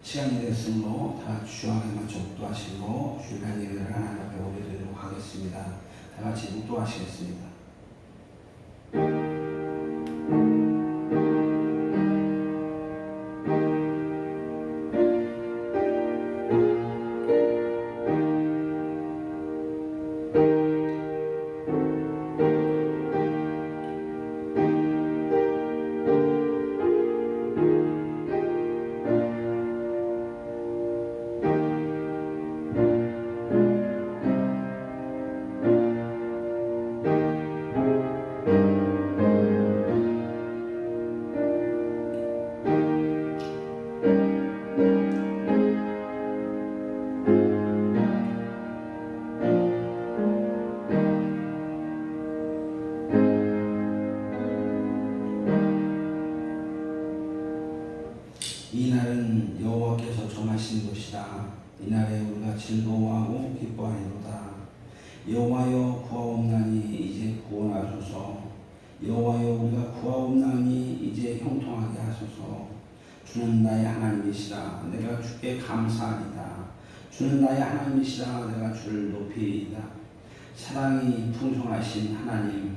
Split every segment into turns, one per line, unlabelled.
시간이 됐으므로 다 같이 주 안에 맞춰 묵도하시고 주일날 예배를 하나님 앞에 올려드리도록 하겠습니다. 다 같이 묵도하시겠습니다. 이날은 여호와께서 정하신 것이다. 이날에 우리가 즐거워하고 기뻐하리로다. 여호와여 구하옵나니 이제 구원하소서. 여호와여 우리가 구하옵나니 이제 형통하게 하소서. 주는 나의 하나님이시라. 내가 주께 감사하리다. 주는 나의 하나님이시라. 내가 주를 높이리이다. 사랑이 풍성하신 하나님,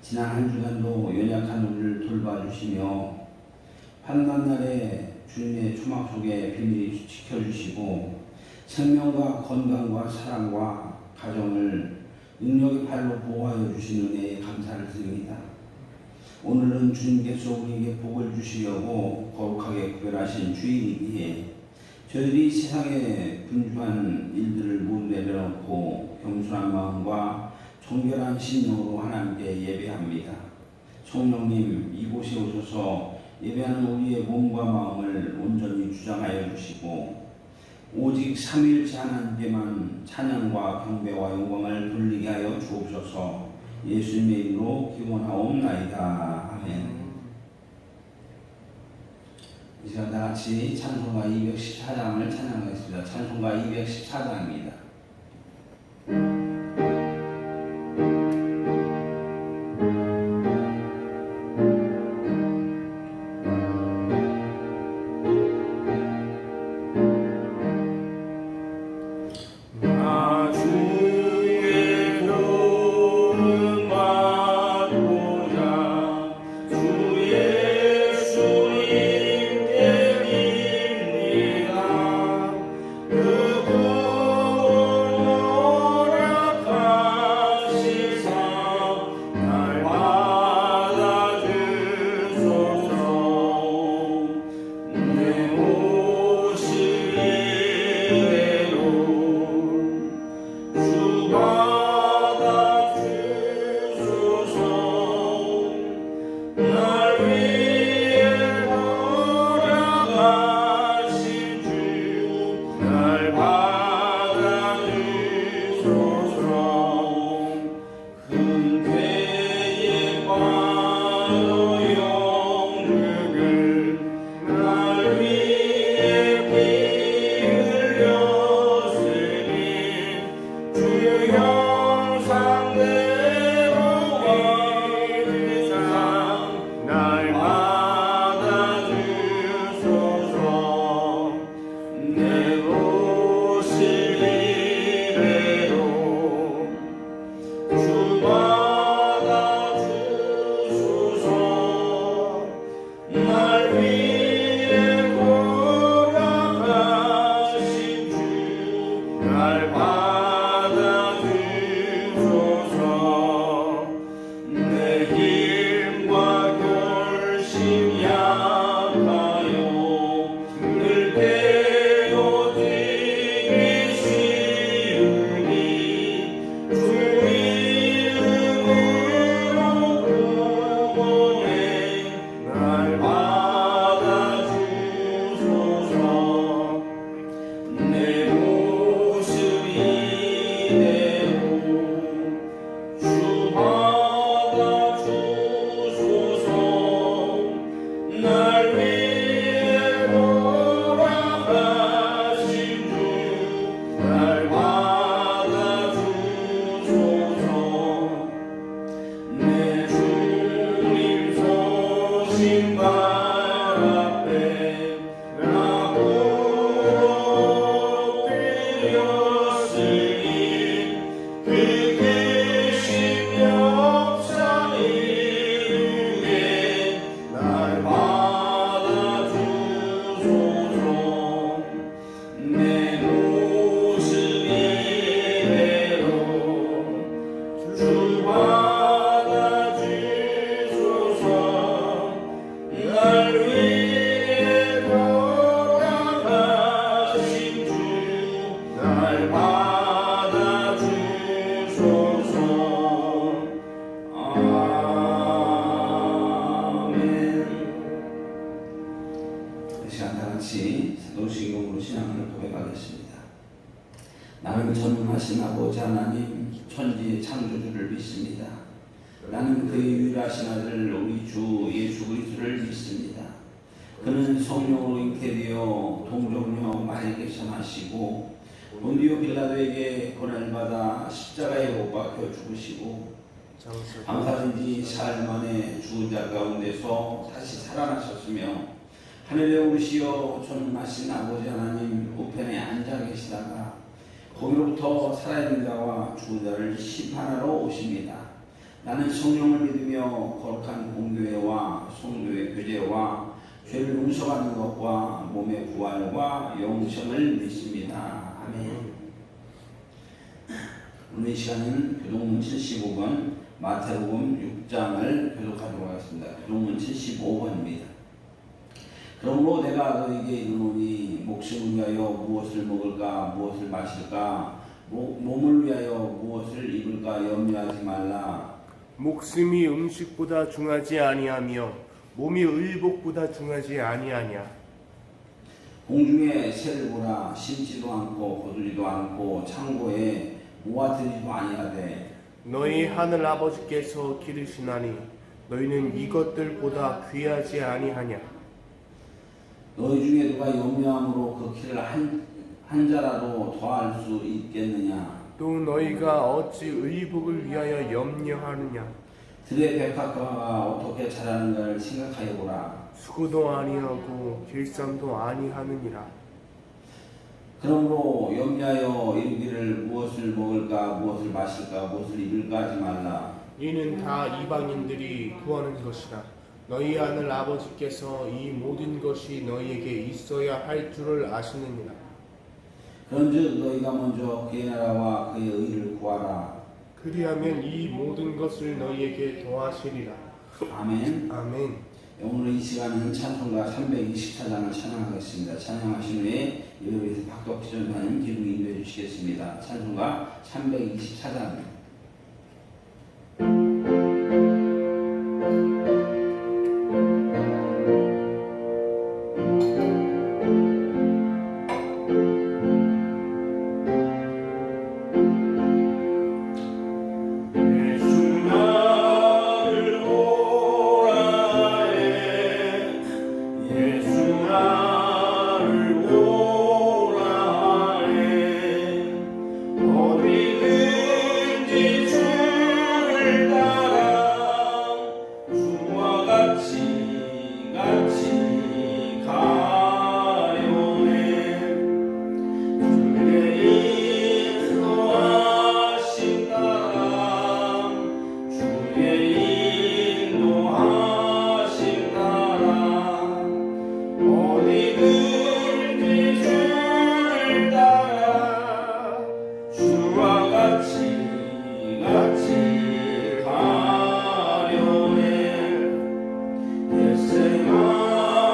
지난 한 주간도 연약한 우리를 돌봐주시며 환난 날에 주님의 초막 속에 비밀히 지켜주시고 생명과 건강과 사랑과 가정을 능력의 팔로 보호하여 주신 은혜에 감사를 드립니다. 오늘은 주님께서 우리에게 복을 주시려고 거룩하게 구별하신 주일이기에 저희들이 세상에 분주한 일들을 모두 내려놓고 겸손한 마음과 정결한 심령으로 하나님께 예배합니다. 성령님, 이곳에 오셔서 예배하는 우리의 몸과 마음을 온전히 주장하여 주시고 오직 삼위일체 하나님께만 찬양과 경배와 영광을 돌리게 하여 주옵소서. 예수님의 이름으로 기원하옵나이다. 아멘. 이 시간 다 같이 찬송가 214장을 찬양하겠습니다. 찬송가 214장입니다.
주님 발 앞에 나고
신앙을 고백하겠습니다. 나는 전능하신 아버지 하나님 천지의 창조주를 믿습니다. 나는 그의 유일하신 아들 우리 주 예수 그리스도를 믿습니다. 그는 성령으로 잉태되어 동정녀 마리아에게서 나시고 본디오 빌라도에게 고난을 받아 십자가에 못 박혀 죽으시고 장사된 지 사흘 만에 죽은 자 가운데서 다시 살아나셨으며 하늘에 오르시어 전능하신 아버지 하나님 우편에 앉아 계시다가 거기로부터 살아있는 자와 죽은 자를 심판하러 오십니다. 나는 성령을 믿으며 거룩한 공교회와 성도의 교제와 죄를 용서받는 것과 몸의 부활과 영생을 믿습니다. 아멘. 오늘 이 시간은 교동문 75번 마태복음 6장을 교독하도록 하겠습니다. 교동문 75번입니다. 그러므로 내가 너에게 이르노니 목숨을 위하여 무엇을 먹을까 무엇을 마실까 몸을 위하여 무엇을 입을까 염려하지 말라.
목숨이 음식보다 중하지 아니하며 몸이 의복보다 중하지 아니하냐.
공중에 새를 보라. 심지도 않고 거두지도 않고 창고에 모아두지도 아니하되
너희 하늘 아버지께서 기르시나니 너희는 이것들보다 귀하지 아니하냐.
너희 중에 누가 염려함으로 그 키를 한 자라도 더할 수 있겠느냐.
또 너희가 어찌 의복을 위하여 염려하느냐.
들의 백합화가 어떻게 자라는가를 생각하여 보라.
수고도 아니하고 길쌈도 아니하느니라.
그러므로 염려하여 이르기를 무엇을 먹을까 무엇을 마실까 무엇을 입을까 하지 말라.
이는 다 이방인들이 구하는 것이라. 너희 하늘 아버지께서 이 모든 것이 너희에게 있어야 할 줄을 아시느니라.
그런즉 너희가 먼저 그의 나라와 그의 의를 구하라.
그리하면 이 모든 것을 너희에게 더하시리라.
아멘.
아멘.
오늘 이 시간은 찬송가 324장을 찬양하겠습니다. 찬양하신 후에 예배에서 박덕기 전사님 기도 인도해 주시겠습니다. 찬송가 324장.
가려네. 예수만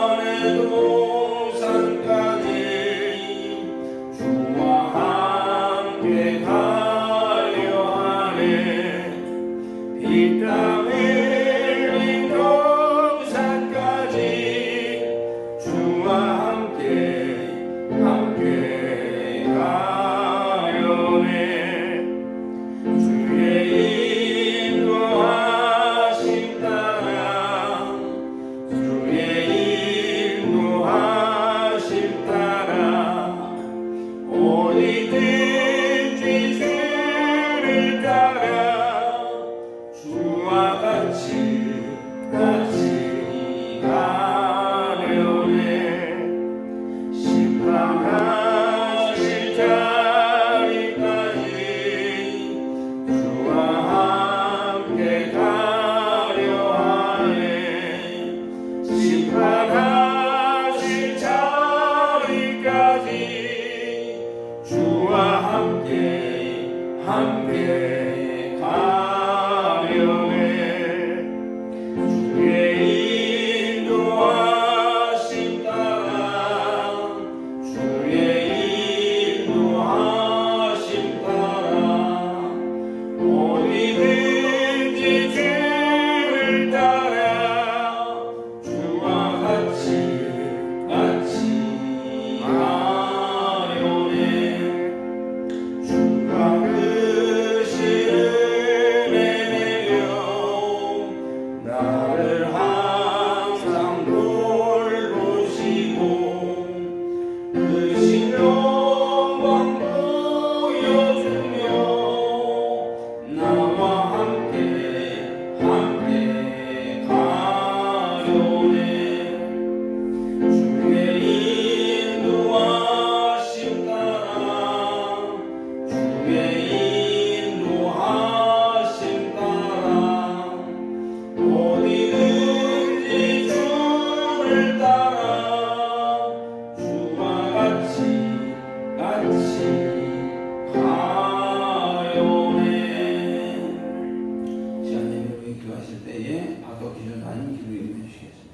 간절한 기도 임해 주시겠습니다.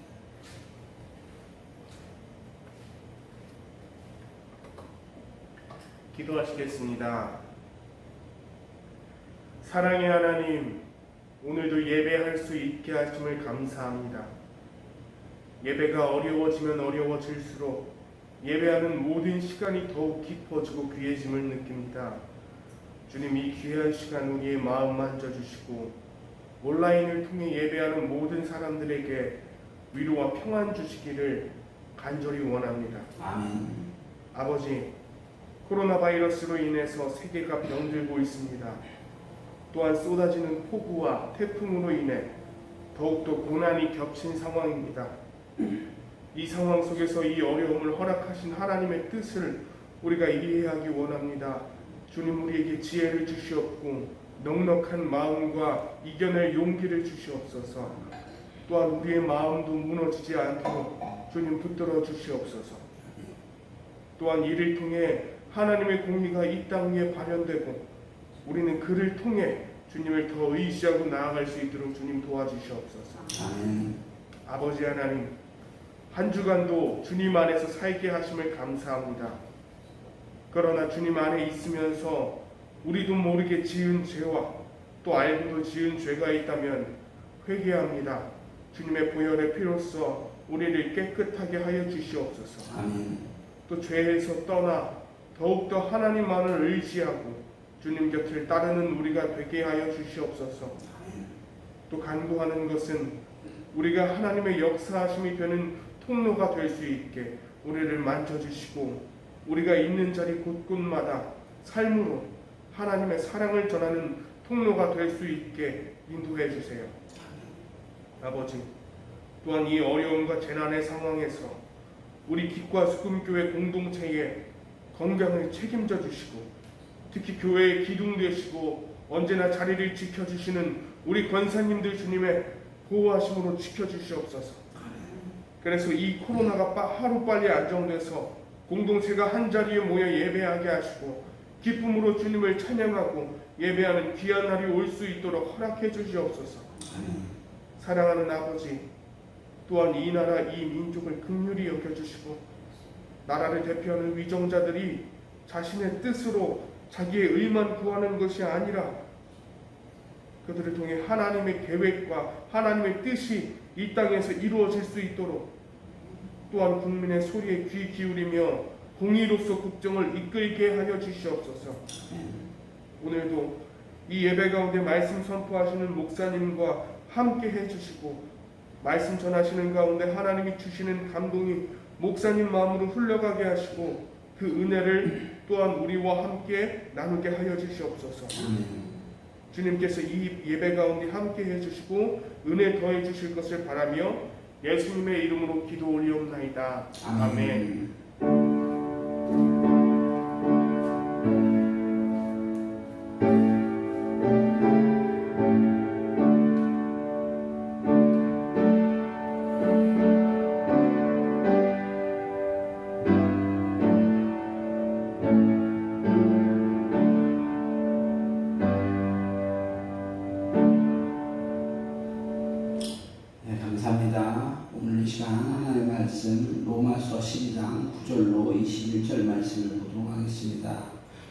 기도하시겠습니다. 사랑의 하나님, 오늘도 예배할 수 있게 하심을 감사합니다. 예배가 어려워지면 어려워질수록 예배하는 모든 시간이 더욱 깊어지고 귀해짐을 느낍니다. 주님, 이 귀한 시간 우리의 마음 만져주시고 온라인을 통해 예배하는 모든 사람들에게 위로와 평안 주시기를 간절히 원합니다.
아멘.
아버지, 코로나 바이러스로 인해서 세계가 병들고 있습니다. 또한 쏟아지는 폭우와 태풍으로 인해 더욱더 고난이 겹친 상황입니다. 이 상황 속에서 이 어려움을 허락하신 하나님의 뜻을 우리가 이해하기 원합니다. 주님, 우리에게 지혜를 주시옵고 넉넉한 마음과 이겨낼 용기를 주시옵소서. 또한 우리의 마음도 무너지지 않도록 주님 붙들어 주시옵소서. 또한 이를 통해 하나님의 공의가 이 땅 위에 발현되고 우리는 그를 통해 주님을 더 의지하고 나아갈 수 있도록 주님 도와주시옵소서.
아멘.
아버지 하나님, 한 주간도 주님 안에서 살게 하심을 감사합니다. 그러나 주님 안에 있으면서 우리도 모르게 지은 죄와 또 알고도 지은 죄가 있다면 회개합니다. 주님의 보혈의 피로써 우리를 깨끗하게 하여 주시옵소서.
아멘.
또 죄에서 떠나 더욱더 하나님만을 의지하고 주님 곁을 따르는 우리가 되게 하여 주시옵소서. 또 간구하는 것은 우리가 하나님의 역사하심이 되는 통로가 될 수 있게 우리를 만져주시고 우리가 있는 자리 곳곳마다 삶으로 하나님의 사랑을 전하는 통로가 될 수 있게 인도해 주세요. 아버지, 또한 이 어려움과 재난의 상황에서 우리 기과 수금교회 공동체의 건강을 책임져 주시고 특히 교회의 기둥 되시고 언제나 자리를 지켜주시는 우리 권사님들 주님의 보호하심으로 지켜주시옵소서. 그래서 이 코로나가 하루빨리 안정돼서 공동체가 한자리에 모여 예배하게 하시고 기쁨으로 주님을 찬양하고 예배하는 귀한 날이 올 수 있도록 허락해 주시옵소서. 사랑하는 아버지, 또한 이 나라 이 민족을 긍휼히 여겨주시고 나라를 대표하는 위정자들이 자신의 뜻으로 자기의 의만 구하는 것이 아니라 그들을 통해 하나님의 계획과 하나님의 뜻이 이 땅에서 이루어질 수 있도록 또한 국민의 소리에 귀 기울이며 공의로서 국정을 이끌게 하여 주시옵소서. 오늘도 이 예배 가운데 말씀 선포하시는 목사님과 함께 해주시고 말씀 전하시는 가운데 하나님이 주시는 감동이 목사님 마음으로 흘러가게 하시고 그 은혜를 또한 우리와 함께 나누게 하여 주시옵소서. 주님께서 이 예배 가운데 함께 해주시고 은혜 더해 주실 것을 바라며 예수님의 이름으로 기도 올리옵나이다. 아멘.
감사합니다. 오늘 이 시간 하나님의 말씀 로마서 12장 9절로 21절 말씀을 보도록 하겠습니다.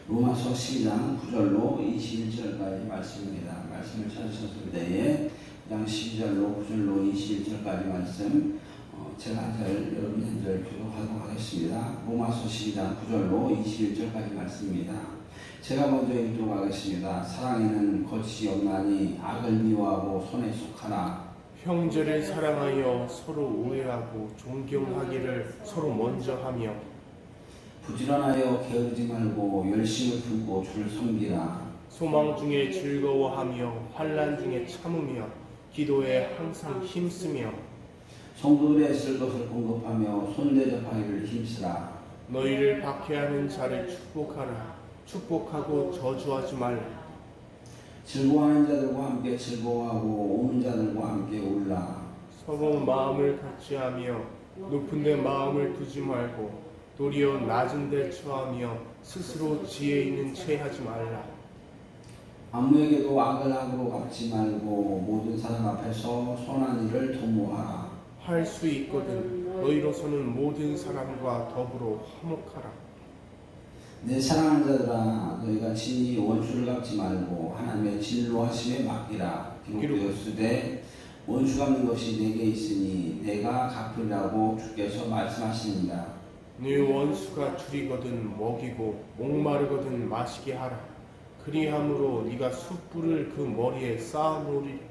로마서 12장 9절로 21절까지 말씀입니다. 말씀을 찾으셨을 때에 12절로 9절로 21절까지 말씀 제가 한 절 여러분이 한 절 교독하도록 하겠습니다. 로마서 12장 9절로 21절까지 말씀입니다. 제가 먼저 읽도록 하겠습니다. 사랑에는 거짓이 없나니 악을 미워하고 선에 속하나
형제를 사랑하여 서로 우애하고 존경하기를 서로 먼저 하며
부지런하여 게으르지 말고 열심을 품고 주를 섬기라.
소망 중에 즐거워하며 환난 중에 참으며 기도에 항상 힘쓰며
성도들의 쓸 것을 공급하며 손대접하기를 힘쓰라.
너희를 박해하는 자를 축복하라. 축복하고 저주하지 말라.
즐거워하는 자들과 함께 즐거워하고 우는 자들과 함께 울라.
서로 마음을 같이하며 높은 데 마음을 두지 말고 도리어 낮은 데 처하며 스스로 지혜 있는 채 하지 말라.
아무에게도 악을 악으로 갚지 말고 모든 사람 앞에서 선한 일을 도모하라.
할 수 있거든 너희로서는 모든 사람과 더불어 화목하라.
내 사랑하는 자들아, 너희가 친히 원수를 갚지 말고 하나님의 진노하심에 맡기라. 기록되었으되 원수 갚는 것이 내게 있으니 내가 갚으리라고 주께서 말씀하시니라.
네 원수가 줄이거든 먹이고 목마르거든 마시게 하라. 그리함으로 네가 숯불을 그 머리에 쌓아놓으리라.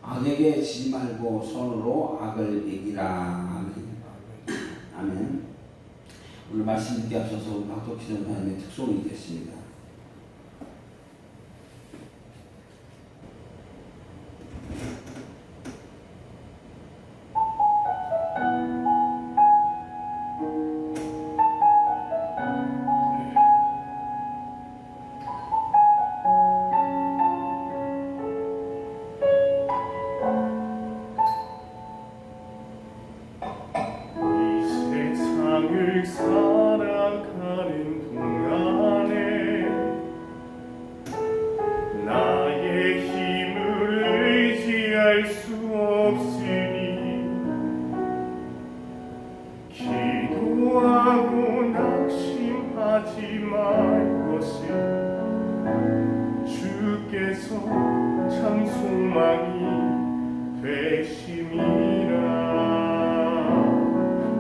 악에게 지지 말고 선으로 악을 이기라. 아멘. 아멘. 오늘 말씀 듣기 앞서서 우리 박덕희 전사님의 특송이 있겠습니다.
세상을 살아가는 동안에 나의 힘을 의지할 수 없으니 기도하고 낙심하지 말 것을 주께서 참 소망이 되심이라.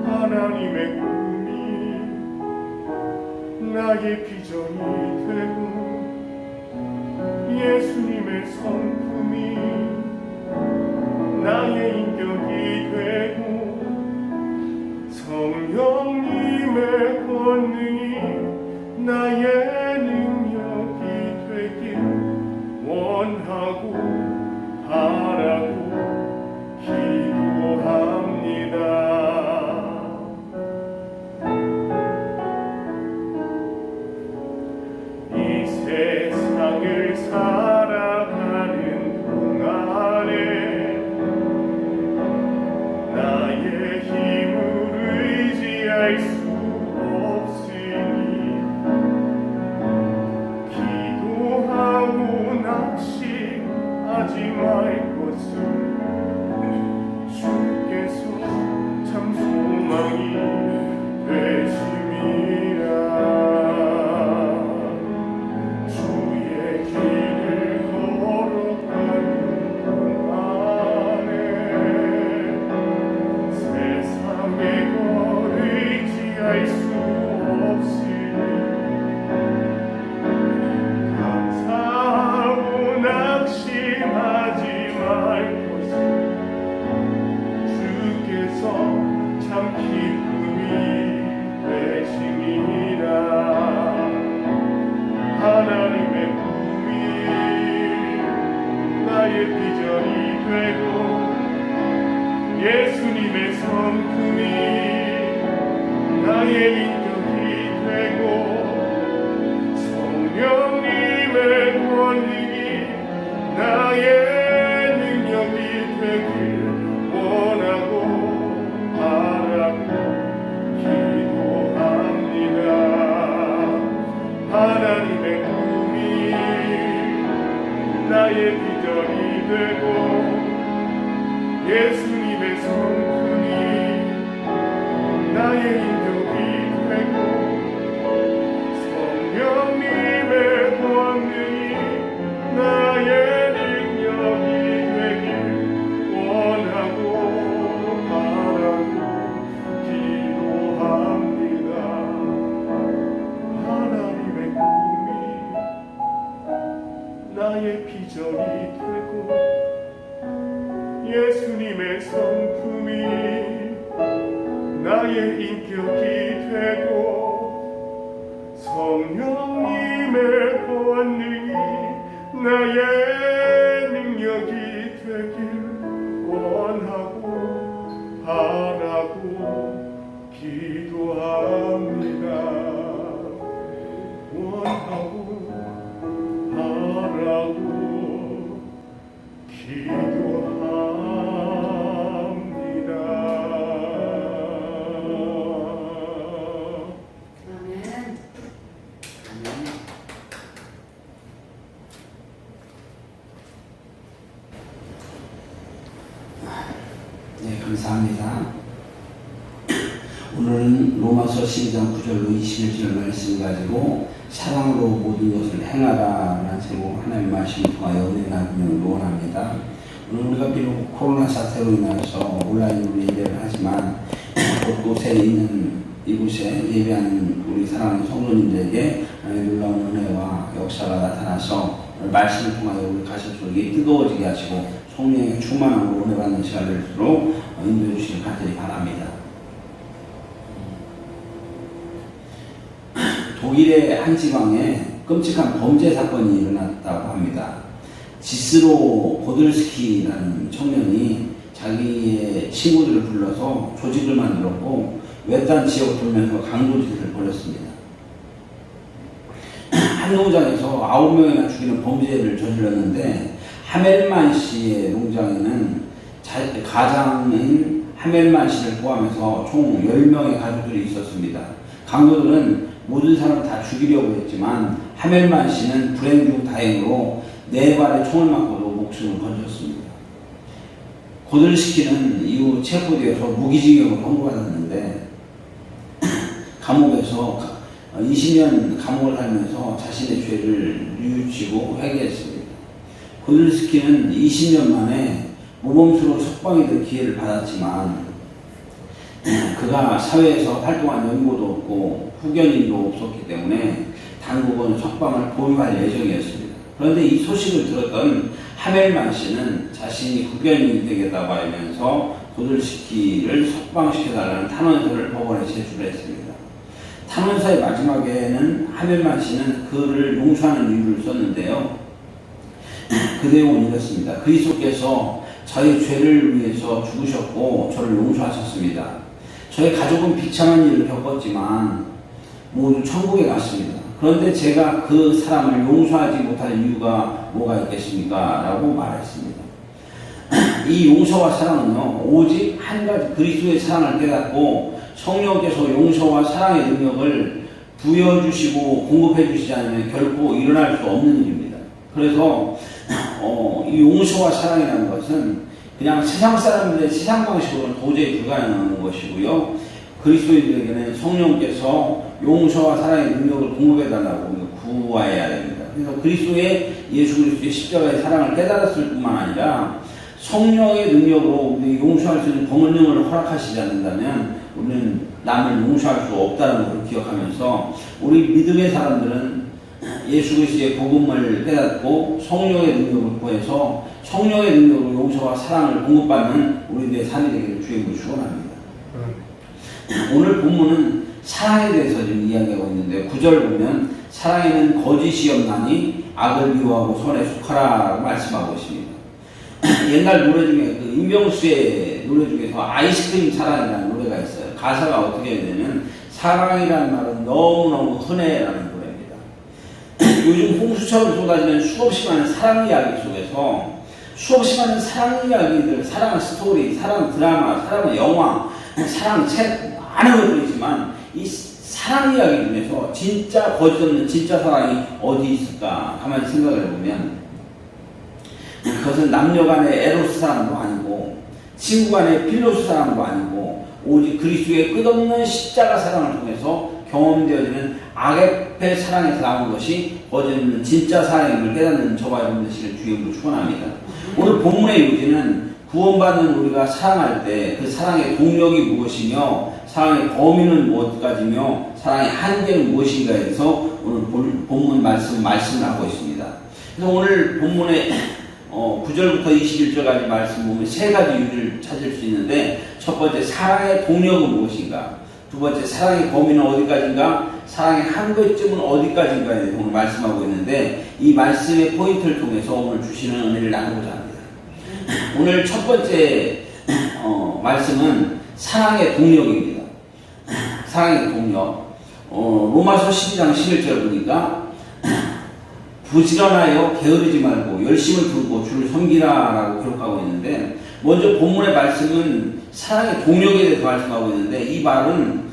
하나님의 꿈이 나의 비전이 되고 예수님의 성품이 나의 인격이 되고 성령님의 권능이 나의 능력이 되길 원하고 바라고 기도합니다. 세상을 살아가는 동안에 나의 힘을 의지할 수 없으니 기도하고 낙심하지 말 것을 주께서 참 소망이 되심이라. 참 기쁨이 되심이라. 하나님의 꿈이 나의 비전이 되고 예수님의 성품이 나의 인격이 되고 성령님의 권능이 나의 능력이 되길 원하고 바라고 기도합니다. 하나님의 꿈이 나의 비전이 되고 예수님의 성품이 나의 인격이 되고 성령님의 권능이 나의 능력이 되길 원하고 바라고 기도합니다. 하나님의 꿈이 나의 비전이 되고 예수님의 성품이 나의 인격이 되고 성령님의 권능이 나의 능력이 되길 원하고 바라고 기도합니다. 원하고 바라고 기도합니다.
아멘.
네, 감사합니다. 오늘은 로마서 12장 9절로 21절 말씀 가지고 사랑으로 모든 것을 행하라라는 제목 하나님 말씀 통하여 은혜 나누기를 원합니다. 오늘 우리가 비록 코로나 사태로 인해서 온라인으로 예배를 하지만 곳곳에 있는 이곳에 예배하는 우리 사랑하는 성도님들에게 놀라운 은혜와 역사가 나타나서 말씀을 통하여 우리 가슴 속이 뜨거워지게 하시고 성령의 충만함으로 은혜 받는 시간을 될수록 인도해 주시길 간절히 바랍니다. 독일의 한 지방에 끔찍한 범죄 사건이 일어났다고 합니다. 지스로 보들스키라는 청년이 자기의 친구들을 불러서 조직을 만들었고 외딴 지역을 돌면서 강도질을 벌였습니다. 한 농장에서 9명이나 죽이는 범죄를 저질렀는데 하멜만 씨의 농장에는 가장인 하멜만 씨를 포함해서 총 10명의 가족들이 있었습니다. 강도들은 모든 사람을 다 죽이려고 했지만 하멜만 씨는 불행 중 다행으로 4발의 총을 맞고도 목숨을 건졌습니다. 고들시키는 이후 체포되어서 무기징역을 선고받았는데 감옥에서 20년 감옥을 살면서 자신의 죄를 뉘우치고 회개했습니다. 고들스키는 20년 만에 모범수로 석방이 될 기회를 받았지만 그가 사회에서 활동한 연고도 없고 후견인도 없었기 때문에 당국은 석방을 보류할 예정이었습니다. 그런데 이 소식을 들었던 하멜만 씨는 자신이 후견인이 되겠다고 하면서 고들스키를 석방시켜달라는 탄원서를 법원에 제출했습니다. 탄원서의 마지막에는 하멜만 씨는 그를 용서하는 이유를 썼는데요. 그 내용은 이렇습니다. 그리스도께서 저의 죄를 위해서 죽으셨고 저를 용서하셨습니다. 저의 가족은 비참한 일을 겪었지만 모두 천국에 갔습니다. 그런데 제가 그 사람을 용서하지 못할 이유가 뭐가 있겠습니까? 라고 말했습니다. 이 용서와 사랑은요, 오직 한 가지 그리스도의 사랑을 깨닫고 성령께서 용서와 사랑의 능력을 부여주시고 공급해 주시지 않으면 결코 일어날 수 없는 일입니다. 그래서 이 용서와 사랑이라는 것은 그냥 세상 사람들의 세상 방식으로는 도저히 불가능한 것이고요. 그리스도인들에게는 성령께서 용서와 사랑의 능력을 공급해달라고 구해야 됩니다. 그래서 예수 그리스도의 십자가의 사랑을 깨달았을 뿐만 아니라 성령의 능력으로 우리 용서할 수 있는 권능을 허락하시지 않는다면 우리는 남을 용서할 수 없다는 것을 기억하면서 우리 믿음의 사람들은 예수 그리스도의 복음을 깨닫고 성령의 능력을 구해서 성령의 능력으로 용서와 사랑을 공급받는 우리들의 삶이 되기를 주님으로 축원합니다. 오늘 본문은 사랑에 대해서 좀 이야기하고 있는데 9절 보면 사랑에는 거짓이 없나니 악을 미워하고 선에 속하라라고 말씀하고 있습니다. 옛날 노래 중에 그 임병수의 노래 중에서 아이스크림 사랑이라는 노래가 있어요. 가사가 어떻게 되냐면 사랑이라는 말은 너무너무 흔해라는 노래입니다. 요즘 홍수처럼 쏟아지는 수없이 많은 사랑 이야기 속에서 수없이 많은 사랑 이야기들, 사랑 스토리, 사랑 드라마, 사랑 영화, 사랑 책 많은 것들이 있지만 이 사랑 이야기 중에서 진짜 거짓 없는 진짜 사랑이 어디 있을까 가만히 생각을 해보면 그것은 남녀 간의 에로스 사랑도 아니고 친구 간의 필로스 사랑도 아니고 오직 그리스도의 끝없는 십자가 사랑을 통해서 경험되어지는 아게페 사랑에서 나온 것이 거짓 없는 진짜 사랑임을 깨닫는 저와 여러분 되시길 주님으로 축원합니다. 오늘 본문의 요지는 구원받는 우리가 사랑할 때 그 사랑의 동력이 무엇이며 사랑의 범위는 무엇까지며 사랑의 한계는 무엇인가에 대해서 오늘 본문 말씀을 하고 있습니다. 그래서 오늘 본문의 9절부터 21절까지 말씀 보면 세 가지 이유를 찾을 수 있는데 첫 번째 사랑의 동력은 무엇인가, 두 번째 사랑의 범위는 어디까지인가, 사랑의 한계점은 어디까지인가에 대해서 오늘 말씀하고 있는데 이 말씀의 포인트를 통해서 오늘 주시는 은혜를 나누고자 합니다. 오늘 첫 번째 말씀은 사랑의 동력입니다. 사랑의 동력. 로마서 12장 11절 보니까 부지런하여 게으르지 말고 열심을 두고 주를 섬기라라고 기록하고 있는데 먼저 본문의 말씀은 사랑의 동력에 대해서 말씀하고 있는데 이 말은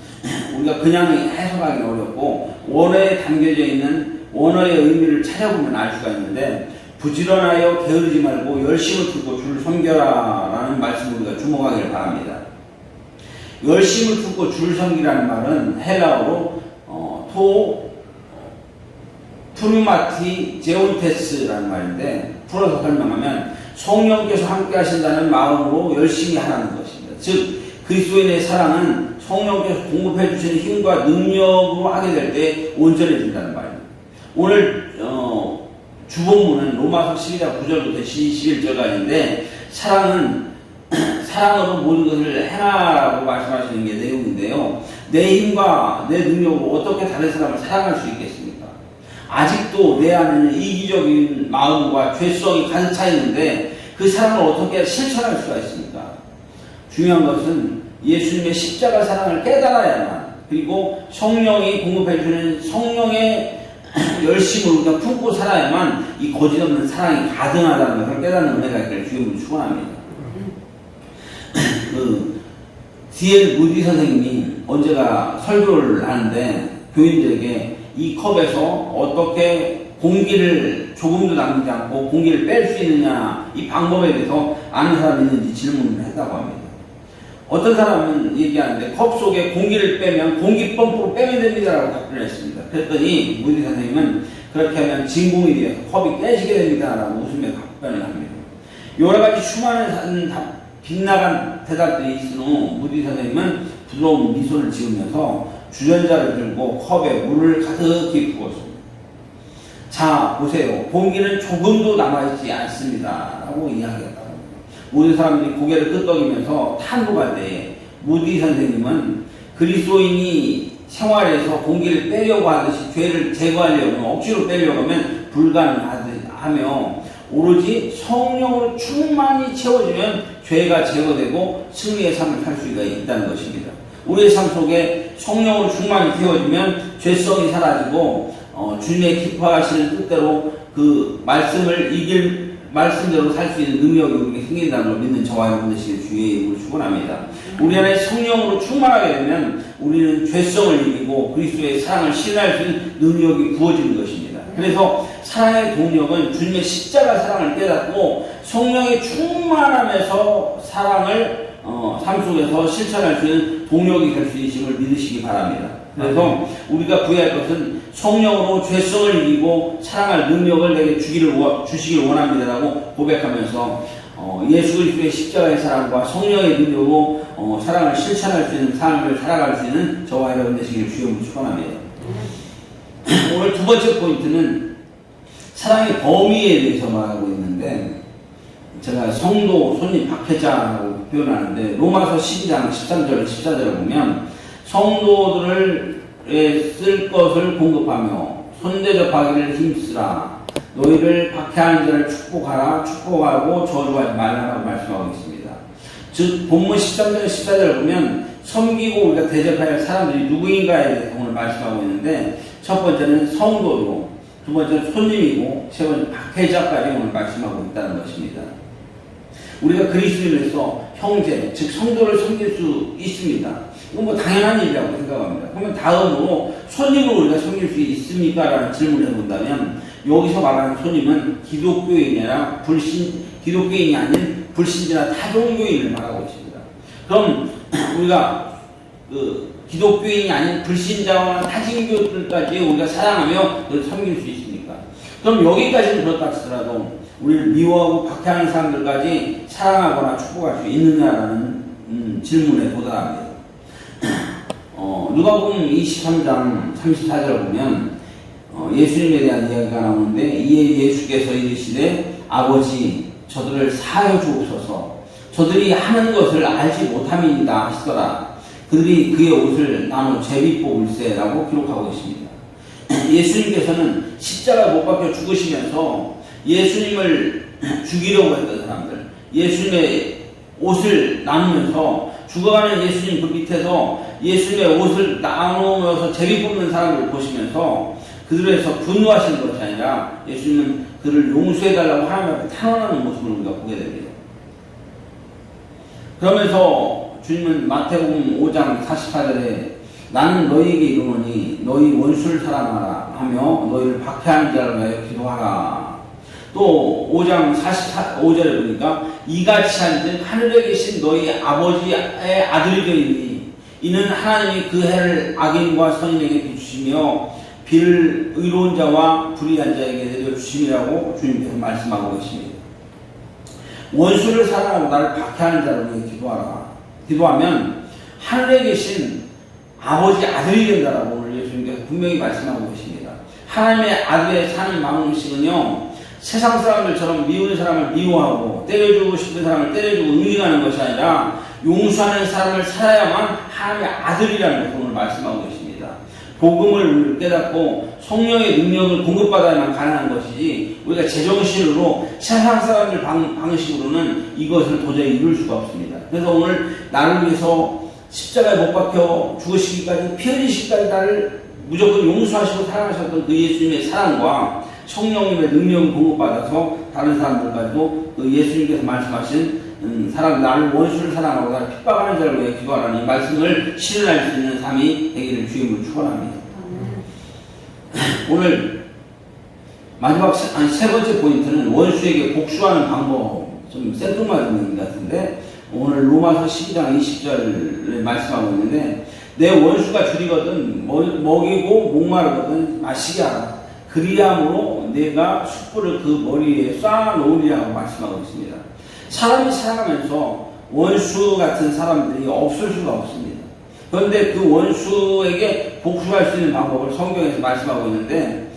우리가 그냥 해석하기는 어렵고 원어에 담겨져 있는 원어의 의미를 찾아보면 알 수가 있는데 부지런하여 게으르지 말고 열심을 품고 주를 섬겨라 라는 말씀을 우리가 주목하기를 바랍니다. 열심을 품고 주를 섬기라는 말은 헬라어로 프루마티 제온테스라는 말인데, 풀어서 설명하면 성령께서 함께 하신다는 마음으로 열심히 하라는 것입니다. 즉 그리스도인의 사랑은 성령께서 공급해 주시는 힘과 능력으로 하게 될 때 온전해진다는 말입니다. 오늘 주본문은 로마서 12장 9절부터 11절까지인데, 사랑으로 모든 것을 행하라고 말씀하시는 게 내용인데요. 내 힘과 내 능력으로 어떻게 다른 사람을 사랑할 수 있겠습니까? 아직도 내 안에는 이기적인 마음과 죄성이 가득 차 있는데 그 사랑을 어떻게 실천할 수가 있습니까? 중요한 것은 예수님의 십자가 사랑을 깨달아야만, 그리고 성령이 공급해주는 성령의 열심을 우리가 품고 살아야만 이 거짓없는 사랑이 가능하다는 것을 깨닫는 은혜가 있기를 주님으로 축원합니다. D.L. 무디 선생님이 언제가 설교를 하는데 교인들에게 이 컵에서 어떻게 공기를 조금도 남기지 않고 공기를 뺄 수 있느냐, 이 방법에 대해서 아는 사람이 있는지 질문을 했다고 합니다. 어떤 사람은 얘기하는데 컵 속에 공기를 빼면 공기 펌프로 빼면 됩니다라고 답변을 했습니다. 그랬더니 무디 선생님은 그렇게 하면 진공이 되어서 컵이 깨지게 됩니다라고 웃으며 답변을 합니다. 여러 가지 수많은 빗나간 대답들이 있은 후 무디 선생님은 부드러운 미소를 지으면서 주전자를 들고 컵에 물을 가득히 부었습니다. 자, 보세요. 공기는 조금도 남아있지 않습니다 라고 이야기했다고 합니다. 모든 사람들이 고개를 끄덕이면서 탄로갈 때에 무디 선생님은 그리스도인이 생활에서 공기를 빼려고 하듯이 죄를 제거하려면, 억지로 빼려고 하면 불가능하며 오로지 성령으로 충만히 채워지면 죄가 제거되고 승리의 삶을 살 수가 있다는 것입니다. 우리의 삶 속에 성령으로 충만히 채워지면 죄성이 사라지고 주님의 기뻐하시는 뜻대로 그 말씀을 이길 말씀대로 살 수 있는 능력이 우리에게 생긴다는 걸 믿는 저와 여러분 되시길 주의 이름으로 축원합니다. 우리 안에 성령으로 충만하게 되면 우리는 죄성을 이기고 그리스도의 사랑을 실현할 수 있는 능력이 부어지는 것입니다. 그래서 사랑의 동력은 주님의 십자가 사랑을 깨닫고 성령의 충만함에서 사랑을 삶 속에서 실천할 수 있는 동력이 될 수 있음을 믿으시기 바랍니다. 그래서 우리가 구해야 할 것은 성령으로 죄성을 이기고 사랑할 능력을 내게 주시길 원합니다라고 고백하면서 예수 그리스도의 십자가의 사랑과 성령의 능력으로 사랑을 실천할 수 있는 삶을 살아갈 수 있는 저와 여러분 되시길 주님으로 축원합니다. 오늘 두 번째 포인트는 사랑의 범위에 대해서 말하고 있는데, 제가 성도 손님 박해자라고 표현하는데 로마서 12장 13절 14절을 보면 성도들을 쓸 것을 공급하며 손대접하기를 힘쓰라, 너희를 박해하는 자를 축복하라, 축복하고 저주하지 말라라고 말씀하고 있습니다. 즉 본문 13절 14절을 보면 섬기고 우리가 대접해야 할 사람들이 누구인가에 대해서 오늘 말씀하고 있는데, 첫 번째는 성도로, 두 번째는 손님이고, 세 번째 박해자까지 오늘 말씀하고 있다는 것입니다. 우리가 그리스도인으로서 형제, 즉 성도를 섬길 수 있습니다. 이건 뭐 당연한 일이라고 생각합니다. 그러면 다음으로 손님을 우리가 섬길 수 있습니까? 라는 질문을 해본다면, 여기서 말하는 손님은 기독교인이 아닌 불신자나 타종교인을 말하고 있습니다. 그럼 우리가 기독교인이 아닌 불신자와 타종교들까지 우리가 사랑하며 섬길 수 있습니까? 그럼 여기까지는 그렇다 치더라도 우리를 미워하고 박해하는 사람들까지 사랑하거나 축복할 수 있느냐라는 질문에 도달합니다. 누가복음 23장 34절을 보면 예수님에 대한 이야기가 나오는데, 이에 예수께서 이르시되 아버지 저들을 사하여 주옵소서, 저들이 하는 것을 알지 못함이니이다 하시더라. 그들이 그의 옷을 나눠 제비 뽑을세라고 기록하고 있습니다. 예수님께서는 십자가 못 박혀 죽으시면서 예수님을 죽이려고 했던 사람들, 예수님의 옷을 나누면서 죽어가는 예수님 그 밑에서 예수님의 옷을 나누면서 제비 뽑는 사람들을 보시면서 그들에서 분노하시는 것이 아니라 예수님은 그를 용서해달라고 하나님 앞에 탄원하는 모습을 우리가 보게 됩니다. 그러면서 주님은 마태복음 5장 44절에 나는 너희에게 이르노니 너희 원수를 사랑하라 하며 너희를 박해하는 자를 위하여 기도하라. 또 5장 45절에 보니까 이같이 한즉 하늘에 계신 너희 아버지의 아들이 되니 이는 하나님이 그 해를 악인과 선인에게 비추시며 비를 의로운 자와 불의한 자에게 내려주심이라고 주님께서 말씀하고 계십니다. 원수를 사랑하고 나를 박해하는 자를 위해 기도하면 하늘에 계신 아버지 아들이 된다라고 오늘 예수님께서 분명히 말씀하고 계십니다. 하나님의 아들의 사는 마음식은요, 세상 사람들처럼 미운 사람을 미워하고 때려주고 싶은 사람을 때려주고 응징하는 것이 아니라 용서하는 사람을 살아야만 하나님의 아들이라는 것을 오늘 말씀하고 계십니다. 복음을 깨닫고 성령의 능력을 공급받아야만 가능한 것이지 우리가 제정신으로 세상 사람들 방식으로는 이것을 도저히 이룰 수가 없습니다. 그래서 오늘 나를 위해서 십자가에 못 박혀 죽으시기까지 피 흘리시기까지 나를 무조건 용서하시고 사랑하셨던 그 예수님의 사랑과 성령님의 능력을 공급받아서 다른 사람들까지도 그 예수님께서 말씀하신 사람 나를 원수를 사랑하고 나를 핍박하는 자를 위해 기도하라는 이 말씀을 실현할 수 있는 삶이 되기를 주임으로 축원합니다. 오늘 마지막 세 번째 포인트는 원수에게 복수하는 방법, 좀 생뚱맞은 것 같은데 오늘 로마서 12장 20절을 말씀하고 있는데 내 원수가 줄이거든 먹이고 목마르거든 마시게 하라. 그리함으로 내가 숯불을 그 머리에 쏴 놓으리라고 말씀하고 있습니다. 사람이 살아가면서 원수 같은 사람들이 없을 수가 없습니다. 그런데 그 원수에게 복수할 수 있는 방법을 성경에서 말씀하고 있는데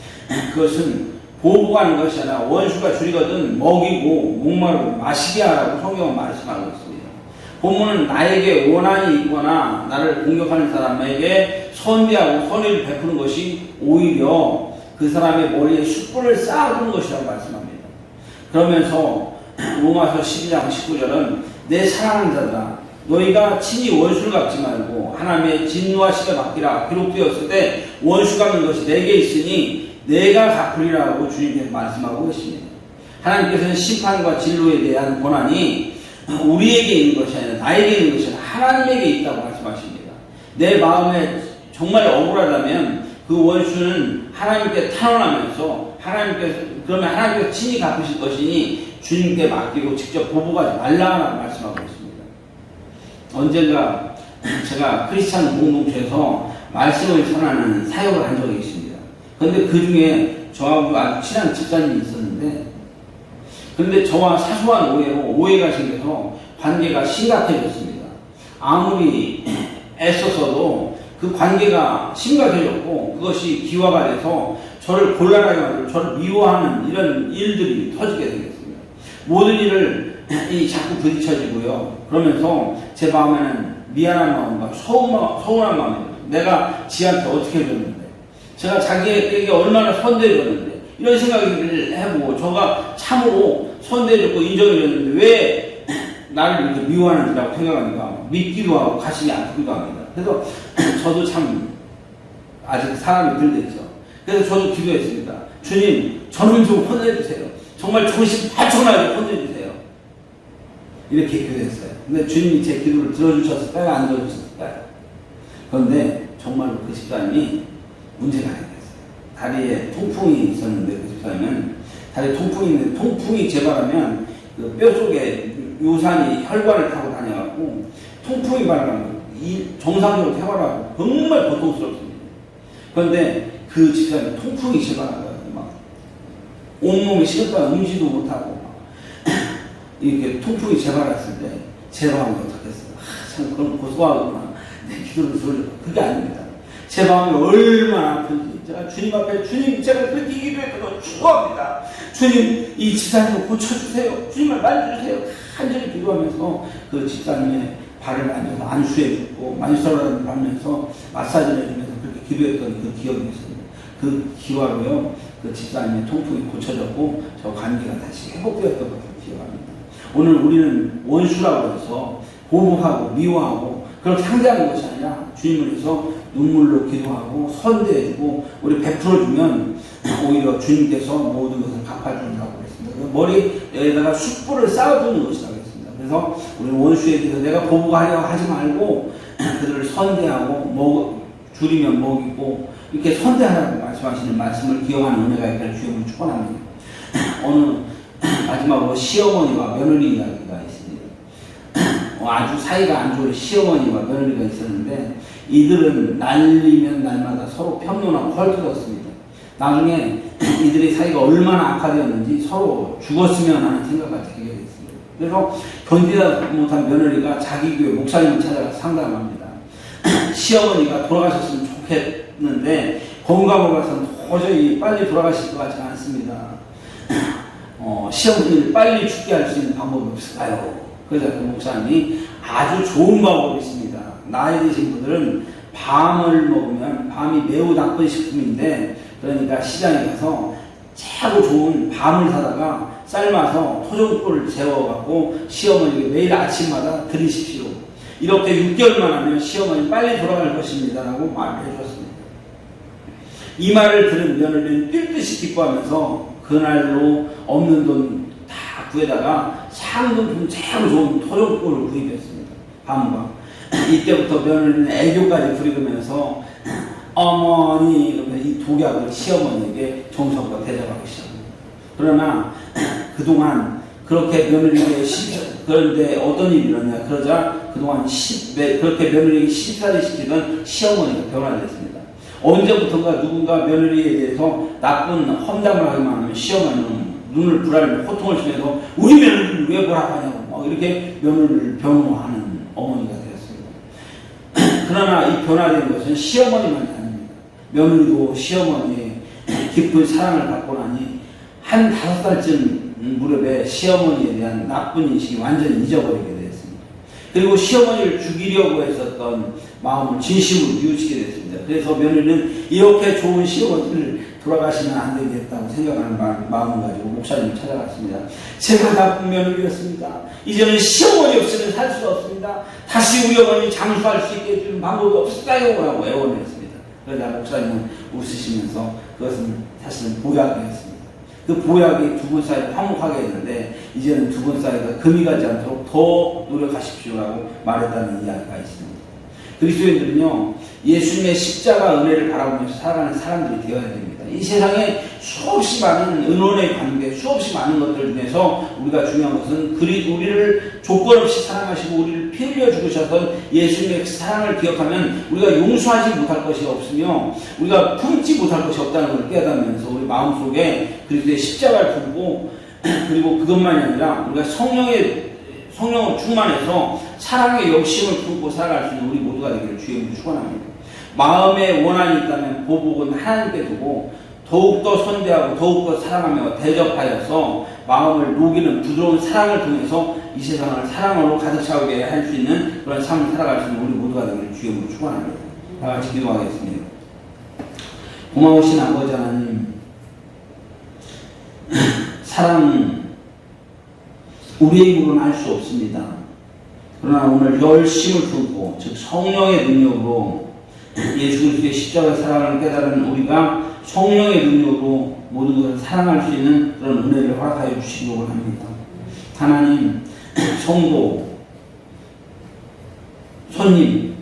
그것은 보복하는 것이 아니라 원수가 줄이거든 먹이고 목마르고 마시게 하라고 성경은 말씀하고 있습니다. 본문은 나에게 원한이 있거나 나를 공격하는 사람에게 선비하고 선의를 베푸는 것이 오히려 그 사람의 머리에 숯불을 쌓아두는 것이라고 말씀합니다. 그러면서 로마서 12장 19절은 내 사랑하는 자들아 너희가 친히 원수를 갚지 말고 하나님의 진노하시게 맡기라. 기록되었을 때 원수 갚는 것이 내게 있으니 내가 갚으리라고 주님께서 말씀하고 계십니다. 하나님께서는 심판과 진로에 대한 권한이 우리에게 있는 것이 아니라 나에게 있는 것이 아니라 하나님에게 있다고 말씀하십니다. 내 마음에 정말 억울하다면 그 원수는 하나님께 탄원하면서 그러면 하나님께서 친히 갚으실 것이니 주님께 맡기고 직접 보복하지 말라라고 말씀하고 있습니다. 언젠가 제가 크리스찬 공동체에서 말씀을 전하는 사역을 한 적이 있습니다. 그런데 그 중에 저하고 아주 친한 집사님이 있었는데 그런데 저와 사소한 오해가 생겨서 관계가 심각해졌습니다. 아무리 애써서도 그 관계가 심각해졌고 그것이 기화가 돼서 저를 곤란하게 만들고 저를 미워하는 이런 일들이 터지게 되겠습니다. 모든 일을 자꾸 부딪혀지고요. 그러면서 제 마음에는 미안한 마음과 서운한 마음이 내가 지한테 어떻게 해줬는데 제가 자기에게 얼마나 선대해줬는데 이런 생각을 해보고 저가 참으로 선대해줬고 인정해줬는데 왜 나를 이렇게 미워하는지라고 생각하니까 믿기도 하고 가슴이 아프기도 합니다. 그래서 저도 참 아직 사람이 들겠죠. 그래서 저도 기도했습니다. 주님, 저는 좀 혼내주세요. 정말 정신 발전하게 혼내주세요. 이렇게 기도했어요. 근데 주님이 제 기도를 들어주셨을까요? 안 들어주셨을까요? 그런데 정말로 그 집사님이 문제가 생겼어요. 다리에 통풍이 있었는데 그 집사님은 다리에 통풍이 있는데 통풍이 재발하면 그 뼈 속에 요산이 혈관을 타고 다녀갖고 통풍이 발하면 정상적으로 생활하고 정말 고통스럽습니다. 그런데 그 집사님은 통풍이 재발한 거예요. 막 온몸이 식었다가 움직이도 못하고 이렇게 통풍이 재발했을 때 제 마음이 어떻겠어요? 참 그런 고소하구나. 내 기도를 들어줘. 그게 아닙니다. 제 마음이 얼마나 아픈지 제가 주님 앞에 주님 제가 그렇게 기도했던 축원합니다. 주님 이 집사님을 고쳐주세요. 주님을 만져주세요. 간절히 기도하면서 그 집사님의 발을 만져서 안수해주고 만수라를 하면서 마사지를 해주면서 그렇게 기도했던 그 기억이 있습니다. 그 기화로요 그 집사님의 통풍이 고쳐졌고 저 관계가 다시 회복되었던 것을 기억합니다. 오늘 우리는 원수라고 해서 보복하고 미워하고 그렇게 상대하는 것이 아니라 주님을 위해서 눈물로 기도하고 선대해주고 우리 베풀어주면 오히려 주님께서 모든 것을 갚아준다고 했습니다. 머리에다가 숯불을 쌓아두는 것이라고 했습니다. 그래서 우리 원수에 대해서 내가 보복하려 하지 말고 그들을 선대하고 줄이면 먹이고 이렇게 선대하라고 말씀하시는 말씀을 기억하는 은혜가 있기를 주님을 축원합니다. 오늘 마지막으로 시어머니와 며느리 이야기가 있습니다. 아주 사이가 안 좋은 시어머니와 며느리가 있었는데 이들은 날리면 날마다 서로 평론하고 헐뜯었습니다. 나중에 이들의 사이가 얼마나 악화되었는지 서로 죽었으면 하는 생각까지 하게 됐습니다. 그래서 견디다 못한 며느리가 자기 교회 목사님을 찾아가 상담합니다. 시어머니가 돌아가셨으면 좋겠는데 건강을 봐서는 도저히 빨리 돌아가실 것 같지 않습니다. 시어머니를 빨리 죽게 할 수 있는 방법이 없을까요? 그래서 그 목사님이 아주 좋은 방법이 있습니다. 나이 드신 분들은 밤을 먹으면 밤이 매우 나쁜 식품인데, 그러니까 시장에 가서 최고 좋은 밤을 사다가 삶아서 토종꿀을 재워갖고 시어머니에게 매일 아침마다 드리십시오. 이렇게 6개월만 하면 시어머니 빨리 돌아갈 것입니다 라고 말을 해줬습니다. 이 말을 들은 며느리는 뛸듯이 기뻐하면서 그날로 없는 돈 다 구해다가 상금품 최고 좋은 토종꿀을 구입했습니다. 밤과 이때부터 며느리는 애교까지 부리면서 어머니 이러면서 이 독약을 시어머니에게 정성껏 대접하기 시작합니다. 그러나 그동안 그렇게 며느리에게 그런데 어떤 일이 일어났냐, 그러자 그동안 그렇게 며느리에게 시집살이 시키던 시어머니가 변화됐습니다. 언제부턴가 누군가 며느리에 대해서 나쁜 험담을 하기만 하면 시어머니는 눈을 부라리며 호통을 치면서 우리 며느리를 왜 뭐라고 하냐고 이렇게 며느리를 변호하는 어머니가 되었습니다. 그러나 이 변화된 것은 시어머니만이 아닙니다. 며느리도 시어머니의 깊은 사랑을 받고 나니 한 5살쯤 무렵에 시어머니에 대한 나쁜 인식이 완전히 잊어버리게 되었습니다. 그리고 시어머니를 죽이려고 했었던 마음을 진심으로 뉘우치게 됐습니다. 그래서 며느리는 이렇게 좋은 시어머니를 돌아가시면 안 되겠다고 생각하는 마음을 가지고 목사님을 찾아갔습니다. 제가 나쁜 며느리였습니다. 이제는 시어머니 없이는 살 수가 없습니다. 다시 우리 어머니 장수할 수 있게 해주는 방법이 없을까요? 라고 애원했습니다. 그러자 목사님은 웃으시면서 그것은 사실은 보약이었습니다. 그 보약이 두 분 사이를 화목하게 했는데 이제는 두 분 사이가 금이 가지 않도록 더 노력하십시오라고 말했다는 이야기가 있습니다. 그리스도인들은요, 예수님의 십자가 은혜를 바라보면서 살아가는 사람들이 되어야 됩니다. 이 세상에 수없이 많은 은원의 관계, 수없이 많은 것들 중에서 우리가 중요한 것은 우리를 조건 없이 사랑하시고 우리를 피 흘려 죽으셔서 예수님의 사랑을 기억하면 우리가 용서하지 못할 것이 없으며 우리가 품지 못할 것이 없다는 걸 깨닫으면서 우리 마음속에 그리스도의 십자가를 품고, 그리고 그것만이 아니라 우리가 성령으로 충만해서 사랑의 욕심을 품고 살아갈 수 있는 우리 모두가 되기를 주님으로 축원합니다. 마음에 원한이 있다면 보복은 하나님께 두고 더욱더 선대하고 더욱더 사랑하며 대접하여서 마음을 녹이는 부드러운 사랑을 통해서 이 세상을 사랑으로 가득 차게 할 수 있는 그런 삶을 살아갈 수 있는 우리 모두가 되기를 주님으로 축원합니다. 다 같이 기도하겠습니다. 고마우신 아버지 하나님, 사랑 우리의 입으로는 알 수 없습니다. 그러나 오늘 열심을 품고 즉 성령의 능력으로 예수 그리스도의 십자가의 사랑을 깨달은 우리가 성령의 능력으로 모든 것을 사랑할 수 있는 그런 은혜를 허락하여 주시기를 합니다. 하나님, 성도, 손님,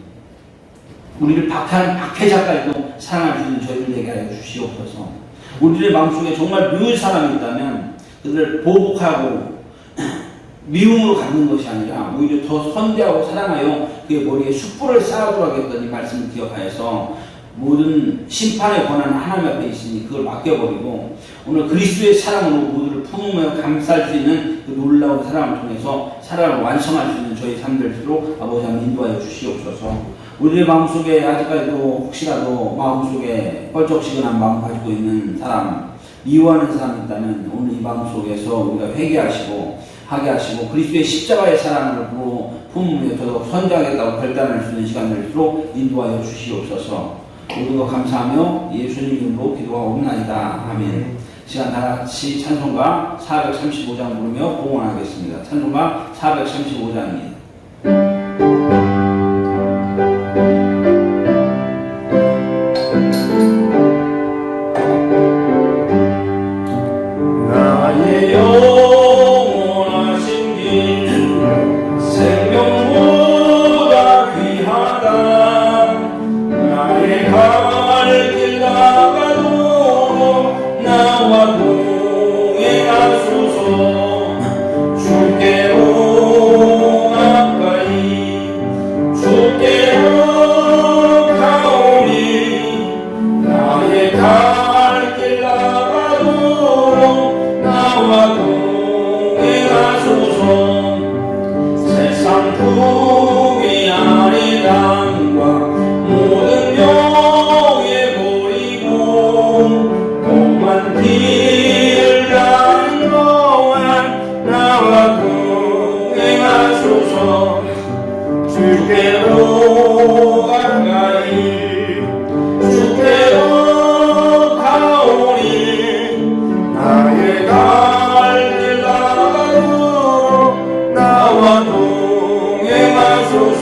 우리를 박해자까지도 사랑할 수 있는 저희를 되게 하여 주시옵소서. 우리의 마음속에 정말 미울 사람이 있다면 그들을 보복하고 미움으로 갖는 것이 아니라 오히려 더 선대하고 사랑하여 그의 머리에 숯불을 쌓아두라고 했던 이 말씀을 기억하여서 모든 심판의 권한은 하나님 앞에 있으니 그걸 맡겨버리고 오늘 그리스도의 사랑으로 모두를 품으며 감쌀 수 있는 그 놀라운 사랑을 통해서 사랑을 완성할 수 있는 저희 삶들로 아버지 하나님 인도하여 주시옵소서. 우리의 마음속에 아직까지도 혹시라도 마음속에 뻘쩍지근한 마음 가지고 있는 사람, 미워하는 사람이 있다면 오늘 이 마음속에서 우리가 회개하시고 하게 하시고 그리스도의 십자가의 사랑으로 품으며 더더욱 선대하겠다고 결단할 수 있는 시간들로 인도하여 주시옵소서. 모든 것 감사하며 예수님 이름으로 기도하옵나이다. 아멘. 시간 다 같이 찬송가 435장 부르며 봉헌하겠습니다. 찬송가 435장입니다. 나의 영원하신 길 생명보다 귀하다. 나의 갈 길 나가도 나와 동행하시네.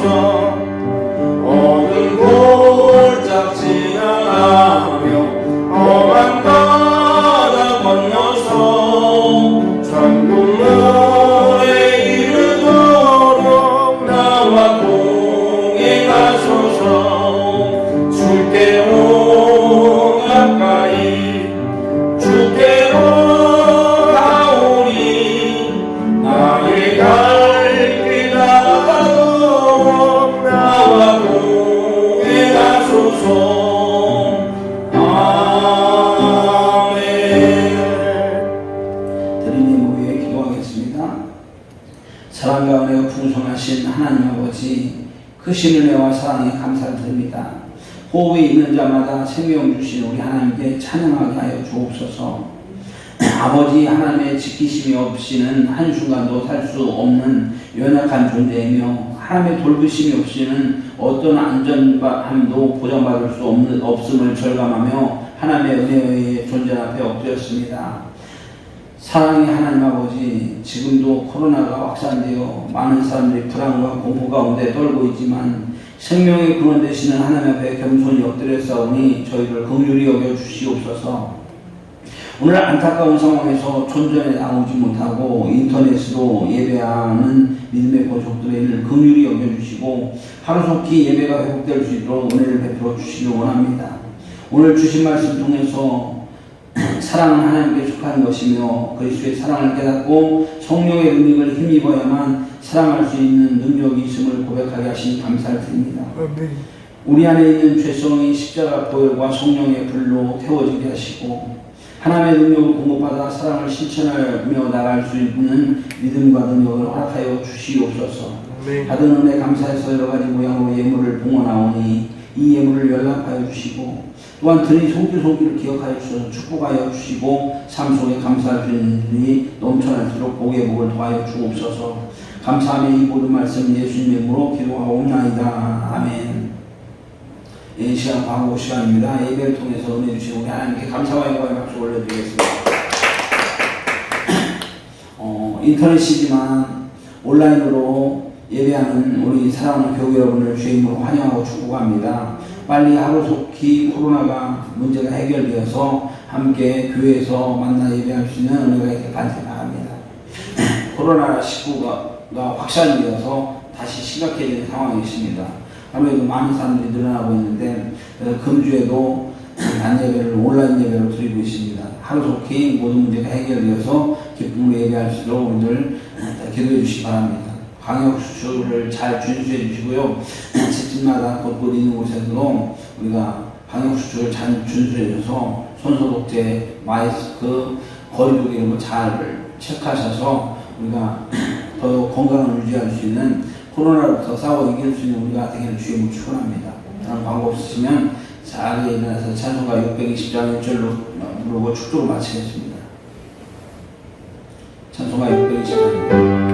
주옵소서. 어두운 골짝 지나가며 험한 바다 건너서 천국문에 이르도록 나와 동행하소서. 주께로 가까이 주께로 가오니 나의 갈 길 다가도록 나와 동행하소서. 아멘. 드리님 위해 기도하겠습니다. 사랑과 은혜가 풍성하신 하나님 아버지, 크신 은혜와 사랑에 감사를 드립니다. 호흡이 있는 자마다 생명 주신 우리 하나님께 찬양하게 하여 주옵소서. 아버지 하나님의 지키심이 없이는 한순간도 살 수 없는 연약한 존재이며 하나님의 돌보심이 없이는 어떤 안전함도 보장받을 수 없음을 절감하며 하나님의 은혜의 존재 앞에 엎드렸습니다. 사랑의 하나님 아버지, 지금도 코로나가 확산되어 많은 사람들이 불안과 공포 가운데 떨고 있지만 생명의 근원 되시는 하나님 앞에 겸손히 엎드렸사오니 저희를 긍휼히 여겨 주시옵소서. 오늘 안타까운 상황에서 촌전에 나오지 못하고 인터넷으로 예배하는 믿음의 가족들을 긍휼히 여겨주시고 하루속히 예배가 회복될 수 있도록 은혜를 베풀어 주시기 원합니다. 오늘 주신 말씀 통해서 사랑은 하나님께 속한 것이며 그리스도의 사랑을 깨닫고 성령의 능력을 힘입어야만 사랑할 수 있는 능력이 있음을 고백하게 하시니 감사를 드립니다. 우리 안에 있는 죄성이 십자가 보혈과 성령의 불로 태워지게 하시고 하나님의 능력을 공급받아 사랑을 실천하며 나갈 수 있는 믿음과 능력을 허락하여 주시옵소서. 받은 은혜 감사해서 여러 가지 모양으로 예물을 봉헌하오니 이 예물을 연락하여 주시고 또한 드린 손길을 기억하여 주셔서 축복하여 주시고 삶 속에 감사할 수 있는 일이 넘쳐날수록 복의 복을 더하여 주옵소서. 감사하며 이 모든 말씀 예수님의 이름으로 기도하옵나이다. 아멘. 이 시간 광고 시간입니다. 예배를 통해서 은혜 주신 우리 하나님께 감사와 영광의 박수 올려드리겠습니다. 인터넷이지만 온라인으로 예배하는 우리 사랑하는 교회 여러분을 주의 이름으로 환영하고 축복합니다. 빨리 하루속히 코로나가 문제가 해결되어서 함께 교회에서 만나 예배할 수 있는 은혜가 있게 간절히 바랍니다. 코로나19가 확산되어서 다시 심각해지는 상황이 있습니다. 하루에도 많은 사람들이 늘어나고 있는데 금주에도 난 예배를 온라인 예배로 드리고 있습니다. 하루속히 모든 문제가 해결되어서 기쁨으로 예배할 수 있도록 오늘 기도해 주시기 바랍니다. 방역수칙을 잘 준수해 주시고요. 집집마다 곳곳 있는 곳에서도 우리가 방역수칙을 잘 준수해 줘서 손소독제, 마스크, 거리두기 이런 거 잘 체크하셔서 우리가 더 건강을 유지할 수 있는 코로나로부터 싸워 이길 수 있는 우리가 되기를 주님을 축원합니다. 다른 방법 없으시면 자리에 일어나서 찬송가 620장 1절로 부르고 축도로 마치겠습니다. 찬송가 620장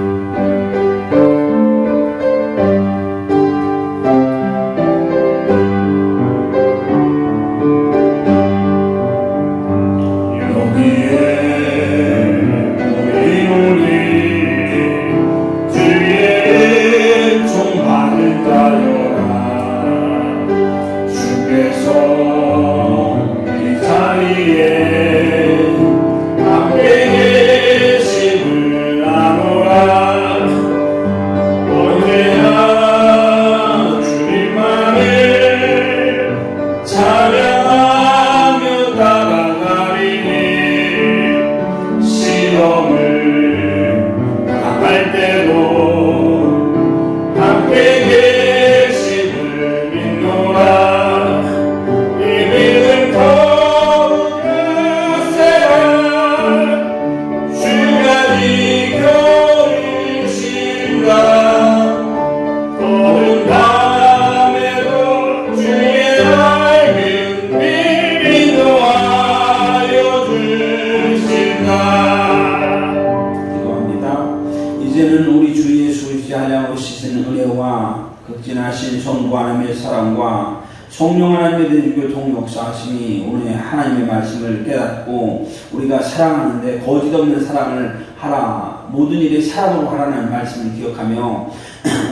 극진하신 성부 하나님의 사랑과 성령 하나님의 대주교 동역사하심이 오늘 하나님의 말씀을 깨닫고 우리가 사랑하는데 거짓없는 사랑을 하라, 모든 일에 사랑으로 하라는 말씀을 기억하며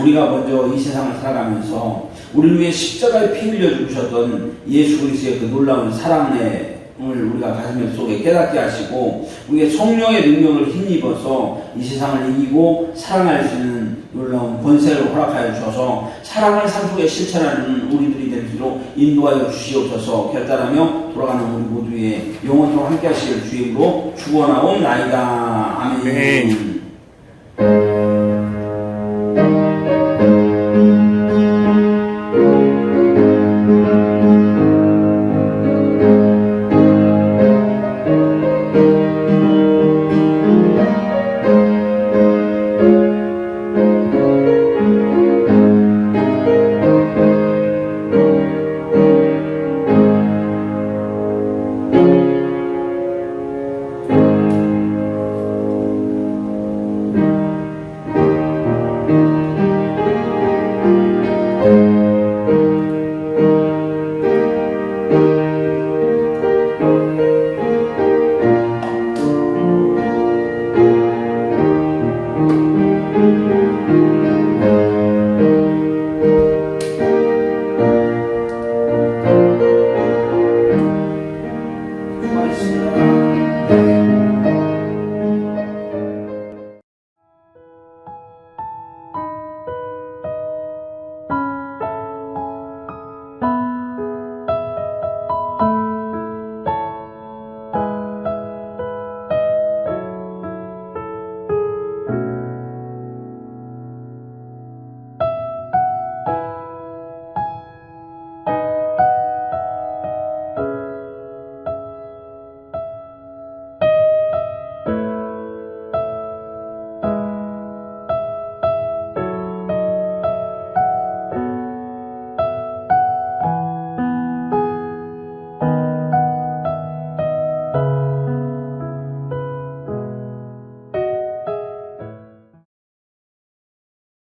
우리가 먼저 이 세상을 살아가면서 우리를 위해 십자가에 피 흘려 죽으셨던 예수 그리스도의 그 놀라운 사랑을 우리가 가슴 속에 깨닫게 하시고 우리의 성령의 능력을 힘입어서 이 세상을 이기고 사랑할 수 있는 놀라운 권세를 허락하여 주셔서 사랑을 삶 속에 실천하는 우리들이 될 수 있도록 인도하여 주시옵소서. 결단하며 돌아가는 우리 모두의 영원토록 함께 하시길 주의 이름으로 축원하옵나이다. 아멘.